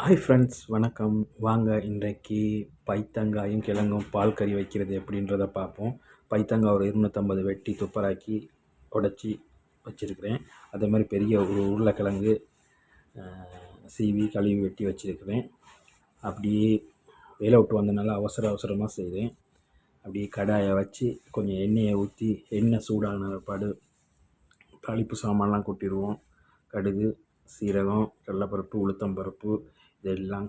Hi friends, வணக்கம். வாங்க இன்றைக்கு பைத்தங்காயும் கிழங்கும் பால் கறி வைக்கிறது எப்படின்றத பார்ப்போம். பைத்தங்காய் ஒரு 250 வெட்டி துப்பராக்கி உடச்சி வச்சுருக்கிறேன். அதே மாதிரி பெரிய ஒரு உருளைக்கிழங்கு சீவி கழுவி வெட்டி வச்சுருக்கிறேன். அப்படியே வேலை விட்டு வந்தனால அவசரமாக செய்கிறேன். அப்படியே கடாயை வச்சு கொஞ்சம் எண்ணெயை ஊற்றி எண்ணெய் சூடான பாடு தாளிப்பு சாமான்லாம் கொட்டிடுவோம். கடுகு, சீரகம், கடலைப்பருப்பு, உளுத்தம்பருப்பு இதெல்லாம்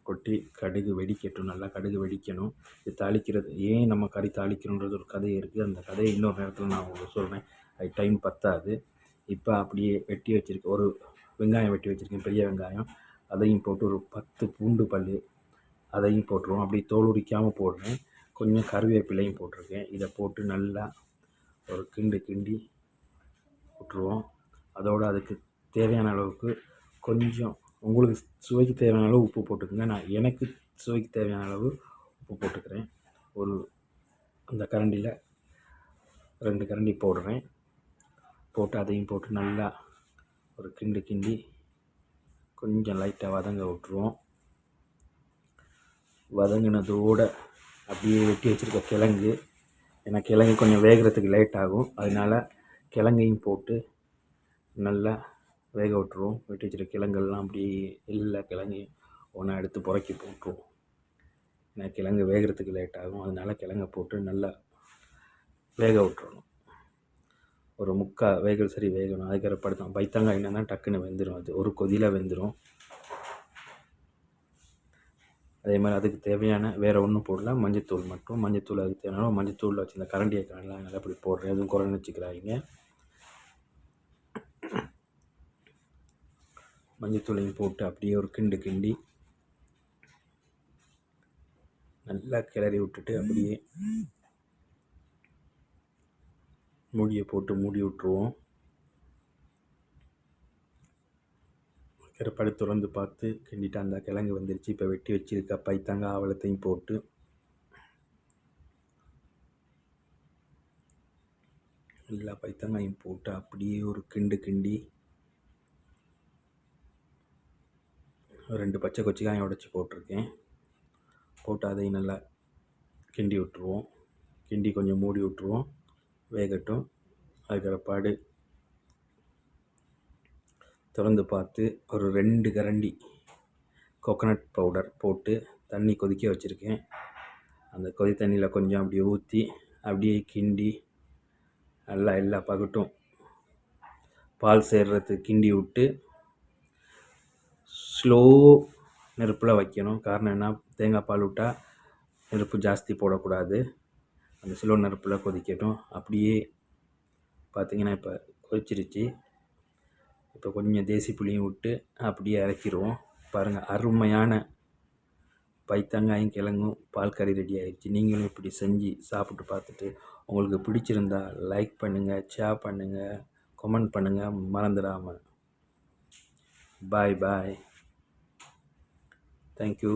கொட்டி கடுகு வெடிக்கட்டும். நல்லா கடுகு வெடிக்கணும். இது தாளிக்கிறது ஏன் நம்ம கறி தாளிக்கணுன்றது ஒரு கதை இருக்குது. அந்த கதையை இன்னொரு நேரத்தில் நான் உங்களுக்கு சொல்கிறேன். அது டைம் பத்தாது. இப்போ அப்படியே வெட்டி வச்சுருக்கேன். ஒரு வெங்காயம் வெட்டி வச்சுருக்கேன், பெரிய வெங்காயம். அதையும் போட்டு ஒரு 10 பூண்டு பல் அதையும் போட்டுருவோம். அப்படி தோல் உரிக்காமல் போடுறேன். கொஞ்சம் கருவேப்பிலையும் போட்டிருக்கேன். இதை போட்டு நல்லா ஒரு கிண்டி விட்டுருவோம். அதோடு அதுக்கு தேவையான அளவுக்கு கொஞ்சம் உங்களுக்கு சுவைக்கு தேவையான அளவு உப்பு போட்டுக்கோங்க. எனக்கு சுவைக்கு தேவையான அளவு உப்பு போட்டுக்கிறேன். அந்த கரண்டியில் 2 கரண்டி போடுறேன். போட்டு அதையும் போட்டு நல்லா ஒரு கிண்டி கொஞ்சம் லைட்டாக வதங்க விட்டுருவோம். வதங்கினதோடு அப்படியே வெட்டி வச்சுருக்க கிழங்கு, ஏன்னா கிழங்கு கொஞ்சம் வேகிறதுக்கு லேட் ஆகும். அதனால் கிழங்கையும் போட்டு நல்லா வேக விட்டுருவோம். வெட்டி வச்சுருக்க கிழங்கெல்லாம் அப்படி எல்லா கிழங்கையும் ஒன்றா எடுத்து புறக்கி போட்டுருவோம். ஏன்னா கிழங்கு வேகிறதுக்கு லேட் ஆகும். அதனால் கிழங்கை போட்டு நல்லா வேக விட்டுறணும். ஒரு வேகல் சரி வேகணும். அதுக்கப்புறம் தான் பைத்தங்காய் என்னன்னா டக்குன்னு வெந்துடும். அது ஒரு கொதியில் வெந்துடும். அதே மாதிரி அதுக்கு தேவையான வேறு ஒன்றும் போடல, மஞ்சத்தூள் மட்டும். மஞ்சத்தூள் அதுக்கு தேவையான மஞ்சத்தூளில் வச்சு இந்த கரண்டியை நல்லா அப்படி போடுறேன். எதுவும் குறைன்னு வச்சுக்கிறாங்க. மஞ்சத்தூளையும் போட்டு அப்படியே ஒரு கிண்டி நல்லா கிளறி விட்டுட்டு அப்படியே மூடியை போட்டு மூடி விட்டுருவோம். கருப்படி திறந்து பார்த்து கிண்டிட்டு அந்த கிழங்கு வந்துருச்சு. இப்போ வெட்டி வச்சிருக்க பைத்தங்காய் அவலத்தையும் போட்டு எல்லா பைத்தங்காயும் போட்டு அப்படியே ஒரு கிண்டி 2 பச்சை கொச்சிக்காயும் உடச்சி போட்டிருக்கேன். போட்டு அதையும் நல்லா கிண்டி விட்டுருவோம். கிண்டி கொஞ்சம் மூடி விட்டுருவோம், வேகட்டும். அதுக்கப்பாடு திறந்து பார்த்து ஒரு 2 கரண்டி கோகோனட் பவுடர் போட்டு தண்ணி கொதிக்க வச்சுருக்கேன். அந்த கொதி தண்ணியில் கொஞ்சம் அப்படியே ஊற்றி அப்படியே கிண்டி நல்லா எல்லா பக்கட்டும் பால் சேர்றதுக்கு கிண்டி விட்டு ஸ்லோ நெருப்பில் வைக்கணும். காரணம் என்ன, தேங்காய் பால் விட்டால் நெருப்பு ஜாஸ்தி போடக்கூடாது. அந்த ஸ்லோ நெருப்பில் கொதிக்கட்டும். அப்படியே பார்த்திங்கன்னா இப்போ கொதிச்சிருச்சு. இப்போ கொஞ்சம் தேசி புளியும் விட்டு அப்படியே இறக்கிடுவோம். பாருங்கள், அருமையான பைத்தங்காயும் கிழங்கும் பால் கறி ரெடி ஆகிடுச்சு. நீங்களும் இப்படி செஞ்சு சாப்பிட்டு பார்த்துட்டு உங்களுக்கு பிடிச்சிருந்தா லைக் பண்ணுங்கள், ஷேர் பண்ணுங்கள், கமெண்ட் பண்ணுங்கள், மறந்துடாமல். பாய். தேங்க்யூ.